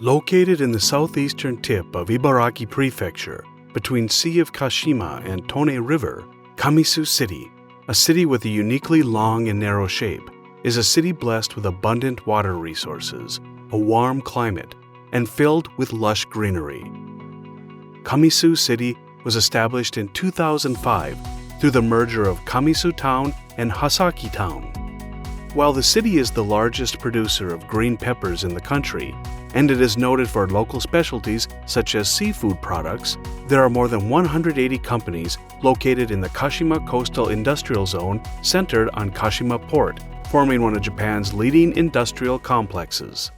Located in the southeastern tip of Ibaraki Prefecture, between Sea of Kashima and Tone River, Kamisu City, a city with a uniquely long and narrow shape, is a city blessed with abundant water resources, a warm climate, and filled with lush greenery. Kamisu City was established in 2005 through the merger of Kamisu Town and Hasaki Town. While the city is the largest producer of green peppers in the country, and it is noted for local specialties such as seafood products, there are more than 180 companies located in the Kashima Coastal Industrial Zone centered on Kashima Port, forming one of Japan's leading industrial complexes.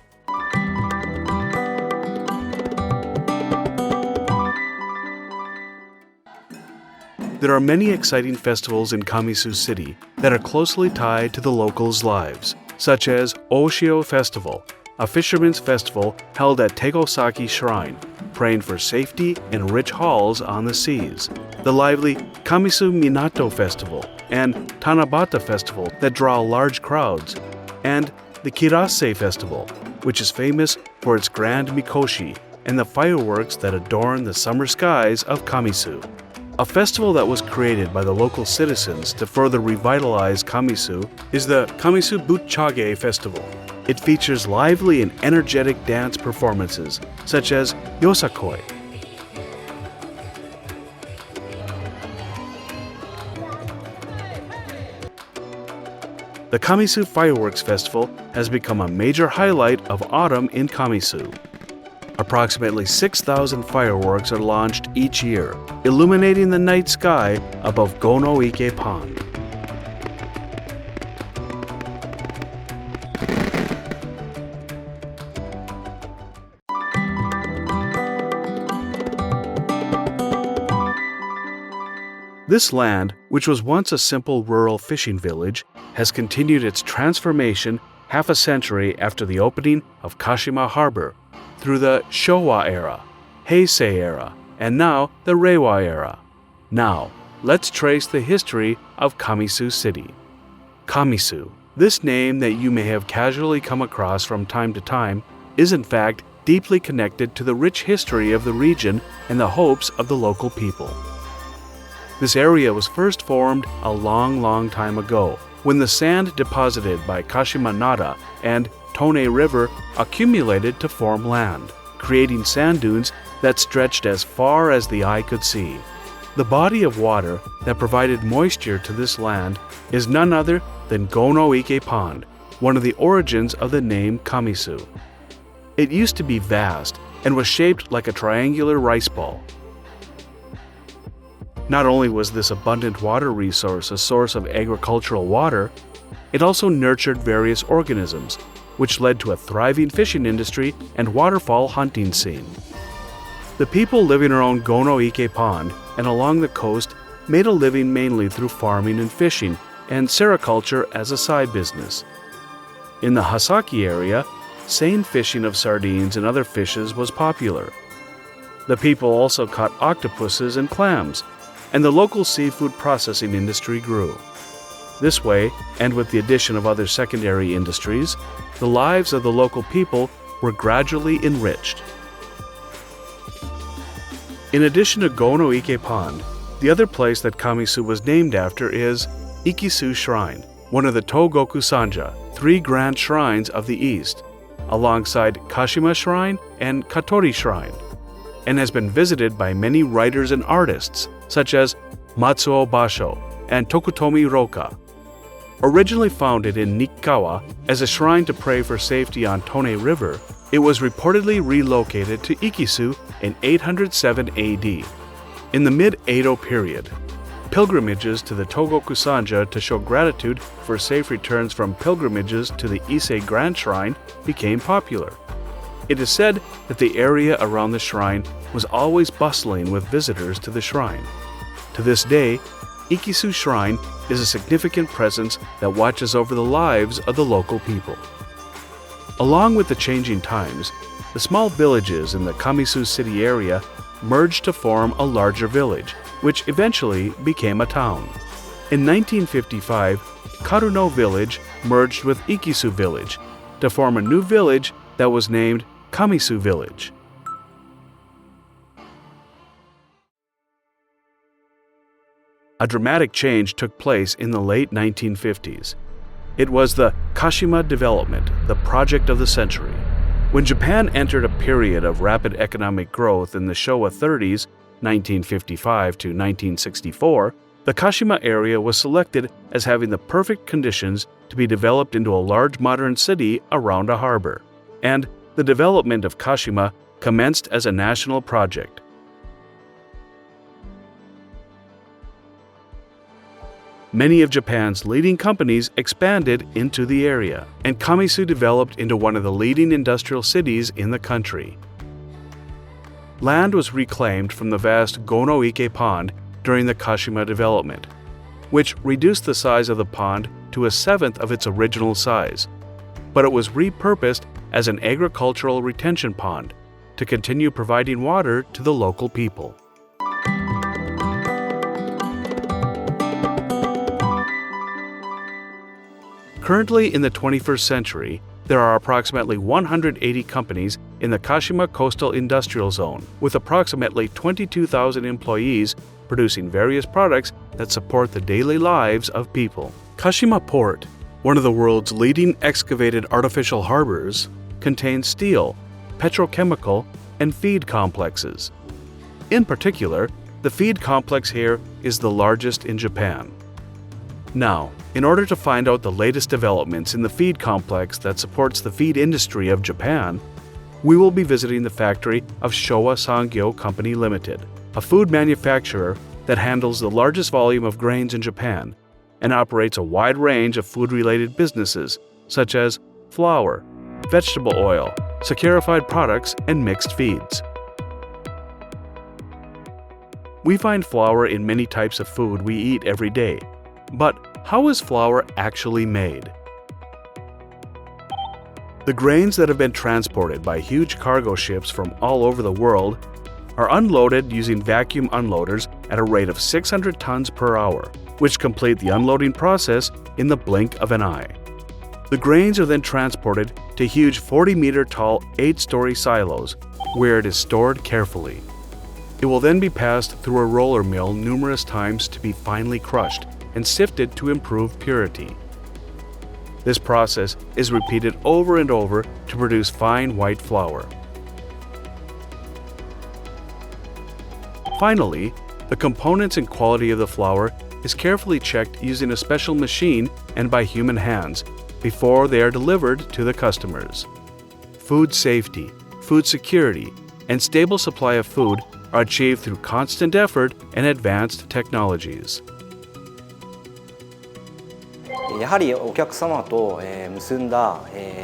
There are many exciting festivals in Kamisu City that are closely tied to the locals' lives, such as Oshio Festival, a fisherman's festival held at Tegosaki Shrine, praying for safety and rich hauls on the seas, the lively Kamisu Minato Festival and Tanabata Festival that draw large crowds, and the Kirase Festival, which is famous for its grand mikoshi and the fireworks that adorn the summer skies of Kamisu. A festival that was created by the local citizens to further revitalize Kamisu is the Kamisu Butchage Festival. It features lively and energetic dance performances, such as Yosakoi. The Kamisu Fireworks Festival has become a major highlight of autumn in Kamisu. Approximately 6,000 fireworks are launched each year, illuminating the night sky above Gono-ike Pond. This land, which was once a simple rural fishing village, has continued its transformation half a century after the opening of Kashima Harbor, through the Showa era, Heisei era, and now the Reiwa era. Now, let's trace the history of Kamisu City. Kamisu, this name that you may have casually come across from time to time, is in fact deeply connected to the rich history of the region and the hopes of the local people. This area was first formed a long time ago, when the sand deposited by Kashima Nara and Tone River accumulated to form land, creating sand dunes that stretched as far as the eye could see. The body of water that provided moisture to this land is none other than Gono-ike Pond, one of the origins of the name Kamisu. It used to be vast and was shaped like a triangular rice ball. Not only was this abundant water resource a source of agricultural water, it also nurtured various organisms, which led to a thriving fishing industry and waterfowl hunting scene. The people living around Gono-ike Pond and along the coast made a living mainly through farming and fishing, and sericulture as a side business. In the Hasaki area, seine fishing of sardines and other fishes was popular. The people also caught octopuses and clams, and the local seafood processing industry grew. This way, and with the addition of other secondary industries, the lives of the local people were gradually enriched. In addition to Gono-ike Pond, the other place that Kamisu was named after is Ikisu Shrine, one of the Togoku Sanja, 3 grand shrines of the East, alongside Kashima Shrine and Katori Shrine, and has been visited by many writers and artists, such as Matsuo Basho and Tokutomi Roka. Originally founded in Nikkawa as a shrine to pray for safety on Tone River, it was reportedly relocated to Ikisu in 807 AD. In the mid-Edo period, pilgrimages to the Togoku Sanja to show gratitude for safe returns from pilgrimages to the Ise Grand Shrine became popular. It is said that the area around the shrine was always bustling with visitors to the shrine. To this day, Ikisu Shrine is a significant presence that watches over the lives of the local people. Along with the changing times, the small villages in the Kamisu City area merged to form a larger village, which eventually became a town. In 1955, Karuno Village merged with Ikisu Village to form a new village that was named Kamisu Village. A dramatic change took place in the late 1950s. It was the Kashima development, the project of the century. When Japan entered a period of rapid economic growth in the Showa 30s, 1955 to 1964, the Kashima area was selected as having the perfect conditions to be developed into a large modern city around a harbor. And the development of Kashima commenced as a national project. Many of Japan's leading companies expanded into the area, and Kamisu developed into one of the leading industrial cities in the country. Land was reclaimed from the vast Gono-ike Pond during the Kashima development, which reduced the size of the pond to a seventh of its original size, but it was repurposed as an agricultural retention pond to continue providing water to the local people. Currently, in the 21st century, there are approximately 180 companies in the Kashima Coastal Industrial Zone, with approximately 22,000 employees producing various products that support the daily lives of people. Kashima Port, one of the world's leading excavated artificial harbors, contains steel, petrochemical, and feed complexes. In particular, the feed complex here is the largest in Japan. Now, in order to find out the latest developments in the feed complex that supports the feed industry of Japan, we will be visiting the factory of Showa Sangyo Company Limited, a food manufacturer that handles the largest volume of grains in Japan and operates a wide range of food-related businesses such as flour, vegetable oil, saccharified products, and mixed feeds. We find flour in many types of food we eat every day. But how is flour actually made? The grains that have been transported by huge cargo ships from all over the world are unloaded using vacuum unloaders at a rate of 600 tons per hour, which complete the unloading process in the blink of an eye. The grains are then transported to huge 40-meter-tall 8-story silos, where it is stored carefully. It will then be passed through a roller mill numerous times to be finely crushed and sifted to improve purity. This process is repeated over and over to produce fine white flour. Finally, the components and quality of the flour is carefully checked using a special machine and by human hands before they are delivered to the customers. Food safety, food security, and stable supply of food are achieved through constant effort and advanced technologies. やはりお客様と結んだ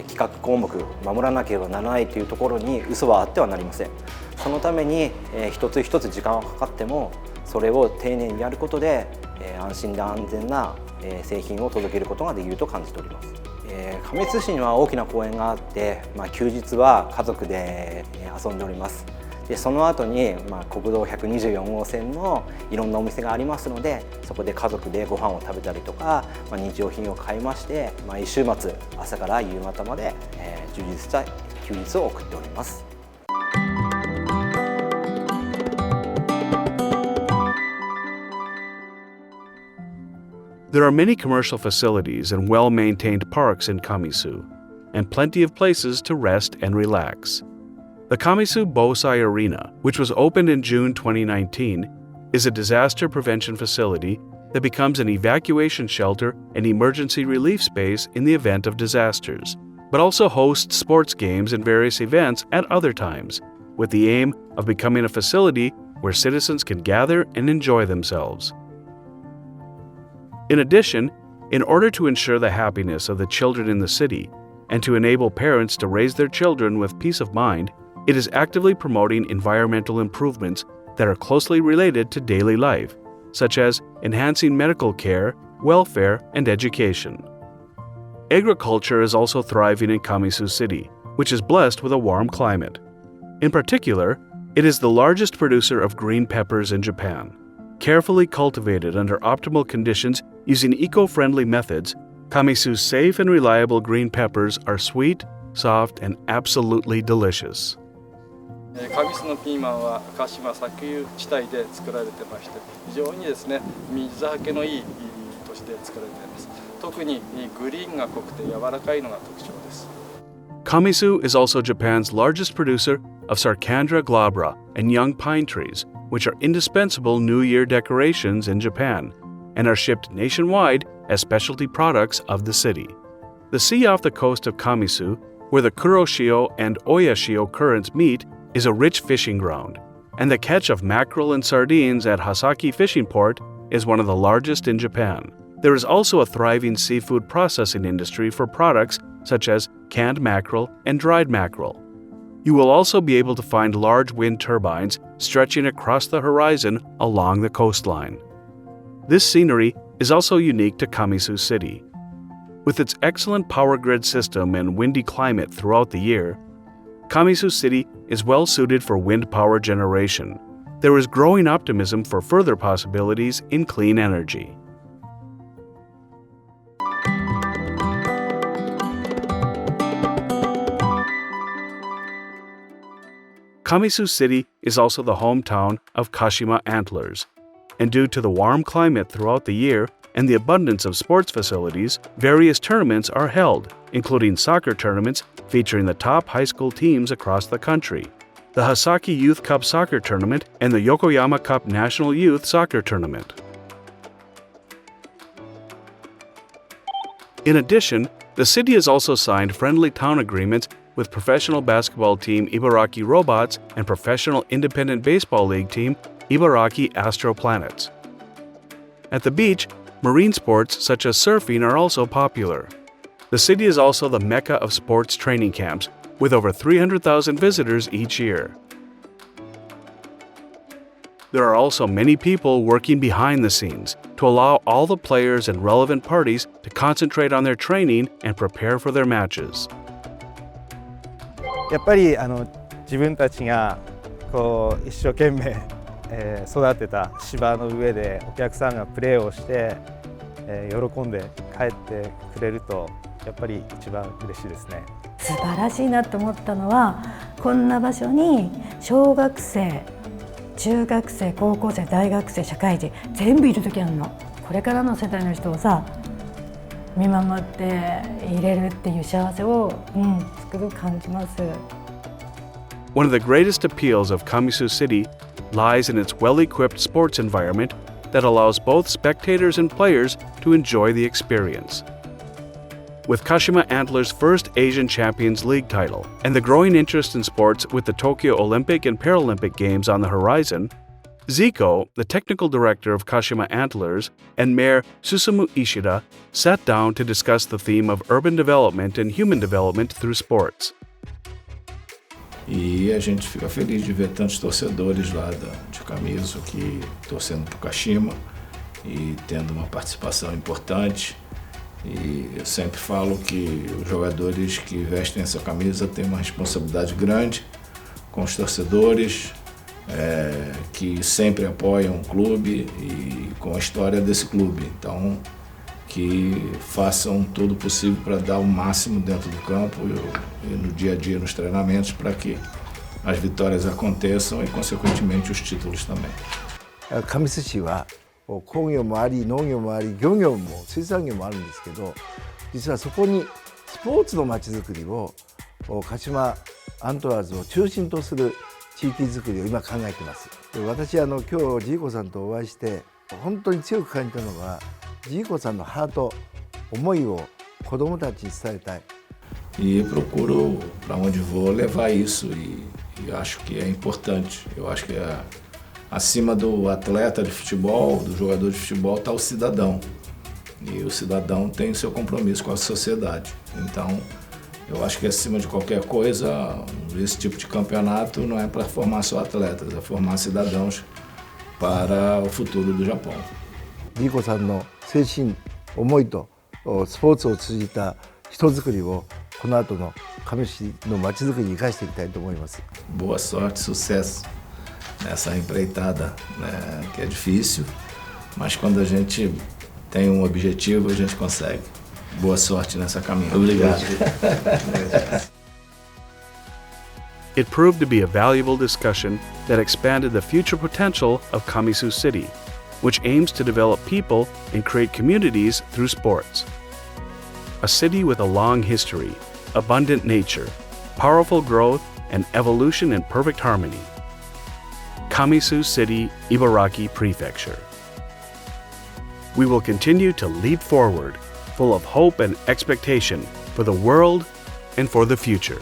企画項目守らなければならないというところに嘘はあってはなりません。そのために一つ一つ時間はかかってもそれを丁寧にやることで安心で安全な製品を届けることができると感じております。上津市には大きな公園があって、休日は家族で遊んでおります。でその後に、国道124号線のいろんなお店がありますのでそこで家族でご飯を食べたりとか、日用品を買いまして、1週末朝から夕方まで、充実した休日を送っております。There are many commercial facilities and well-maintained parks in Kamisu, and plenty of places to rest and relax. The Kamisu Bosai Arena, which was opened in June 2019, is a disaster prevention facility that becomes an evacuation shelter and emergency relief space in the event of disasters, but also hosts sports games and various events at other times, with the aim of becoming a facility where citizens can gather and enjoy themselves. In addition, in order to ensure the happiness of the children in the city and to enable parents to raise their children with peace of mind, it is actively promoting environmental improvements that are closely related to daily life, such as enhancing medical care, welfare, and education. Agriculture is also thriving in Kamisu City, which is blessed with a warm climate. In particular, it is the largest producer of green peppers in Japan. Carefully cultivated under optimal conditions using eco-friendly methods, Kamisu's safe and reliable green peppers are sweet, soft, and absolutely delicious. 神栖のピーマンは鹿島砂丘地帯で作られてまして、非常にですね、水はけのいいとして作られています。特にグリーンが濃くて柔らかいのが特徴です。Kamisu is also Japan's largest producer of Sarcandra glabra and young pine trees, which are indispensable New Year decorations in Japan and are shipped nationwide as specialty products of the city. The sea off the coast of Kamisu, where the Kuroshio and Oyashio currents meet, is a rich fishing ground, and the catch of mackerel and sardines at Hasaki Fishing Port is one of the largest in Japan. There is also a thriving seafood processing industry for products such as canned mackerel and dried mackerel. You will also be able to find large wind turbines stretching across the horizon along the coastline. This scenery is also unique to Kamisu City. With its excellent power grid system and windy climate throughout the year, Kamisu City is well suited for wind power generation. There is growing optimism for further possibilities in clean energy. Kamisu City is also the hometown of Kashima Antlers, and due to the warm climate throughout the year and the abundance of sports facilities, various tournaments are held, including soccer tournaments featuring the top high school teams across the country, the Hasaki Youth Cup Soccer Tournament, and the Yokoyama Cup National Youth Soccer Tournament. In addition, the city has also signed friendly town agreements with professional basketball team Ibaraki Robots and professional independent baseball league team Ibaraki Astro Planets. At the beach, marine sports such as surfing are also popular. The city is also the mecca of sports training camps, with over 300,000 visitors each year. There are also many people working behind the scenes to allow all the players and relevant parties to concentrate on their training and prepare for their matches. やっぱり自分たちがこう一生懸命、育てた芝の上でお客さんがプレーをして、喜んで帰ってくれるとやっぱり一番嬉しいですね。素晴らしいなと思ったのは、こんな場所に小学生、中学生、高校生、大学生、社会人全部いる時あるの。これからの世代の人をさ見守って入れるっていう幸せを、すごく感じます。One of the greatest appeals of Kamisu City lies in its well-equipped sports environment that allows both spectators and players to enjoy the experience. With Kashima Antlers' first Asian Champions League title and the growing interest in sports with the Tokyo Olympic and Paralympic Games on the horizon, Zico, the technical director of Kashima Antlers, and Mayor Susumu Ishida sat down to discuss the theme of urban development and human development through sports. E a gente fica feliz de ver tantos torcedores lá de Kamisu aqui torcendo para o Kashima e tendo uma participação importante. E eu sempre falo que os jogadores que vestem essa camisa têm uma responsabilidade grande com os torcedores, que sempre apoiam o clube e com a história desse clube. Então, que façam tudo possível para dar o máximo dentro do campo e no dia a dia nos treinamentos para que as vitórias aconteçam e, consequentemente, os títulos também. 神栖市は工業もあり農業もあり漁業も水産業もあるんですけど、実はそこにスポーツのまちづくりを鹿島アントラーズを中心とする地域づくりを今考えています。で、私今日ジーコさんとお会いして本当に強く感じたのがジーコさんのハート、思いを子どもたちに伝えたい。E procuro, para onde vou, levar isso e acho que é importante. Eu acho que acima do atleta de futebol, do jogador de futebol, está o cidadão. E o cidadão tem seu compromisso com a sociedade. Então, eu acho que acima de qualquer coisa, esse tipo de campeonato não é para formar só atletas, é formar cidadãos para o futuro do Japão. ジーコさんの精神、思いとスポーツを通じた人づくりをこの後の上市のまちづくりに生かしていきたいと思います。Boa sorte, sucesso nessa empreitada, né, que é difícil, mas quando a gente tem um objetivo, a gente consegue. Boa sorte nessa caminhada. Obrigado. It proved to be a valuable discussion that expanded the future potential of Kamisu City, which aims to develop people and create communities through sports. A city with a long history, abundant nature, powerful growth, and evolution in perfect harmony. Kamisu City, Ibaraki Prefecture. We will continue to leap forward, full of hope and expectation for the world and for the future.